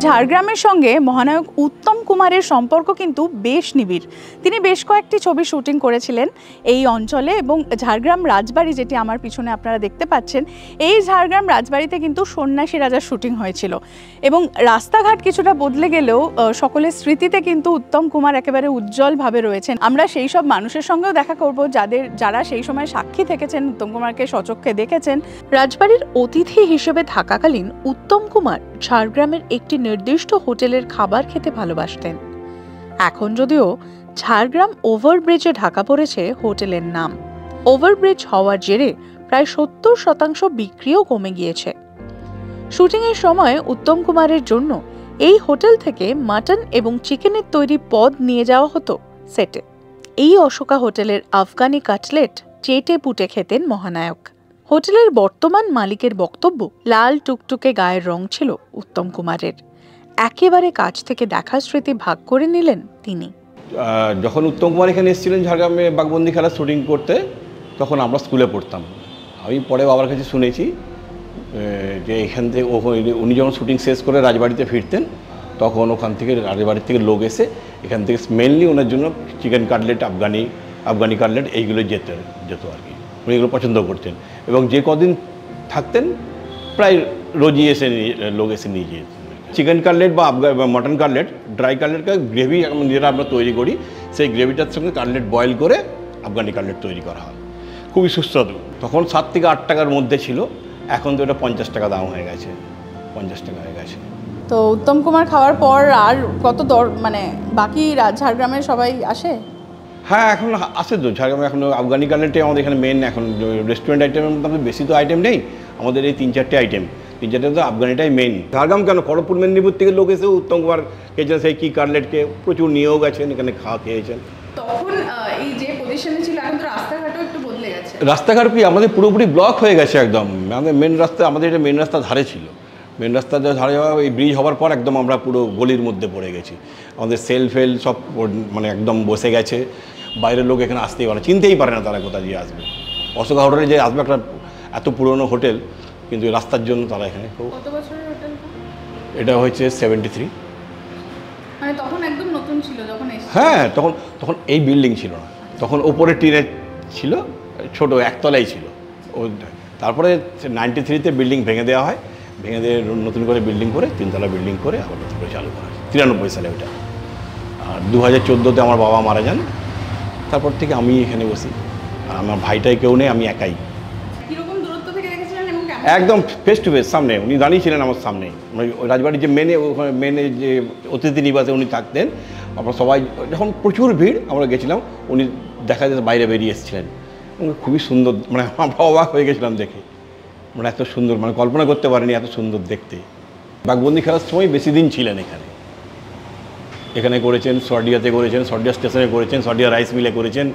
ঝাড়গ্রামের সঙ্গে মহানায়ক উত্তম কুমারের সম্পর্ক কিন্তু বেশ নিবিড়। তিনি বেশ কয়েকটি ছবি শুটিং করেছিলেন এই অঞ্চলে এবং ঝাড়গ্রাম রাজবাড়ি, যেটি আমার পিছনে আপনারা দেখতে পাচ্ছেন, এই ঝাড়গ্রাম রাজবাড়িতে কিন্তু সন্ন্যাসী রাজার শুটিং হয়েছিল। এবং রাস্তাঘাট কিছুটা বদলে গেলেও সকলের স্মৃতিতে কিন্তু উত্তম কুমার একেবারে উজ্জ্বলভাবে রয়েছেন। আমরা সেই সব মানুষের সঙ্গেও দেখা করব যারা সেই সময় সাক্ষী থেকেছেন, উত্তম কুমারকে সচক্ষে দেখেছেন। রাজবাড়ির অতিথি হিসেবে থাকাকালীন উত্তম কুমার ঝাড়গ্রামের একটি নির্দিষ্ট হোটেলের খাবার খেতে ভালোবাসতেন। এখন যদিও ঝাড়গ্রাম ওভারব্রিজে ঢাকা পড়েছে হোটেলের নাম। ওভারব্রিজ হওয়ার জেরে প্রায় 70% বিক্রিও কমে গিয়েছে। শুটিংয়ের সময় উত্তম কুমারের জন্য এই হোটেল থেকে মাটন এবং চিকেনের তৈরি পদ নিয়ে যাওয়া হতো সেটে। এই অশোকা হোটেলের আফগানি কাটলেট চেটে পুটে খেতেন মহানায়ক। হোটেলের বর্তমান মালিকের বক্তব্য, লাল টুকটুকে গায়ের রং ছিল উত্তম কুমারের। একেবারে কাছ থেকে দেখার স্মৃতি ভাগ করে নিলেন তিনি। যখন উত্তম কুমার এখানে এসেছিলেন ঝাড়গ্রামে বাঘবন্দি খেলা শুটিং করতে, তখন আমরা স্কুলে পড়তাম। আমি পরে বাবার কাছে শুনেছি যে এখান থেকে উনি যখন শুটিং শেষ করে রাজবাড়িতে ফিরতেন, তখন ওখান থেকে রাজবাড়ির থেকে লোক এসে এখান থেকে মেনলি ওনার জন্য চিকেন কাটলেট, আফগানি কাটলেট এইগুলো যেত আর কি। উনি এগুলো পছন্দ করতেন এবং যে কদিন থাকতেন প্রায় রোজই লোক এসে নিয়ে যেতেন। চিকেন কাটলেট বা মটন কাটলেট, ড্রাই কাটলেটকে গ্রেভি যেটা আমরা তৈরি করি, সেই গ্রেভিটার সঙ্গে কাটলেট বয়েল করে আফগানি কাটলেট তৈরি করা হয়। খুবই সুস্বাদু। তখন 7 থেকে 8 টাকার মধ্যে ছিল, এখন তো এটা 50 টাকা দাম হয়ে গেছে, 50 টাকা হয়ে গেছে। তো উত্তম কুমার খাওয়ার পর আর কত বাকি ঝাড়গ্রামের সবাই আসে? হ্যাঁ, এখন আসে তো ঝাড়গ্রামে। এখন আফগানি কাটলেটে আমাদের এখানে মেন। এখন রেস্টুরেন্ট আইটেমের মধ্যে বেশি তো আইটেম নেই, আমাদের এই 3-4টে আইটেম। 3-4টে তো আফগানিটাই মেন। ঝাড়গ্রাম কেন, খড়গপুর মেদিনীপুর থেকে লোক এসে উত্তম কুমার খেয়েছেন, সেই কি কাটলেটকে প্রচুর নিয়েও গেছেন, এখানে খেয়েছেন। তখন এই যে পজিশনে ছিল, এখন তো রাস্তাঘাটও একটু বদলে গেছে। রাস্তাঘাট কি আমাদের পুরোপুরি ব্লক হয়ে গেছে একদম। আমাদের মেন রাস্তা, আমাদের এটা মেন রাস্তা ধারে ছিল। মেন রাস্তা ধারে যাওয়া, এই ব্রিজ হওয়ার পর একদম আমরা পুরো গলির মধ্যে পড়ে গেছি। আমাদের সেল সব মানে একদম বসে গেছে। বাইরের লোক এখানে আসতেই পারে না, চিনতেই পারে না তারা কোথা দিয়ে আসবে। অশোকা হোটেলে যে আসবে, একটা এত পুরনো হোটেল, কিন্তু রাস্তার জন্য তারা এখানে। কত বছরের হোটেল এটা হয়েছে 73। মানে তখন একদম নতুন ছিল যখন এসেছে? হ্যাঁ, তখন এই বিল্ডিং ছিল না, তখন ওপরে টিনের ছিল, ছোট একতলাই ছিল। তারপরে 93-তে বিল্ডিং ভেঙে দেওয়া হয়, ভেঙে দিয়ে নতুন করে বিল্ডিং করে 3তলা বিল্ডিং করে আবার নতুন করে চালু করা হয় 93 সালে ওটা। আর 2014-তে আমার বাবা মারা যান, তারপর থেকে আমি এখানে বসি। আর আমার ভাইটাই কেউ নেই, আমি একাই। কিরকম দূরত্ব থেকে দেখেছিলেন এবং কেমন? একদম ফেস টু ফেস, সামনে উনি দাঁড়িয়েছিলেন আমার সামনে। রাজবাড়ির যে মেনে যে অতিথি নিবাসে উনি থাকতেন, আমরা সবাই যখন প্রচুর ভিড় আমরা গেছিলাম, উনি দেখা যেত বাইরে বেরিয়ে এসেছিলেন। খুবই সুন্দর, মানে আমরা অবাক হয়ে গেছিলাম দেখে। মানে এত সুন্দর, মানে কল্পনা করতে পারিনি এত সুন্দর দেখতে। বাঘবন্দি খেলার সময় বেশি দিন ছিলেন এখানে করেছেন, সর্ডিয়াতে করেছেন, সর্ডিয়া স্টেশনে করেছেন, সর্ডিয়া রাইস মিলে করেছেন।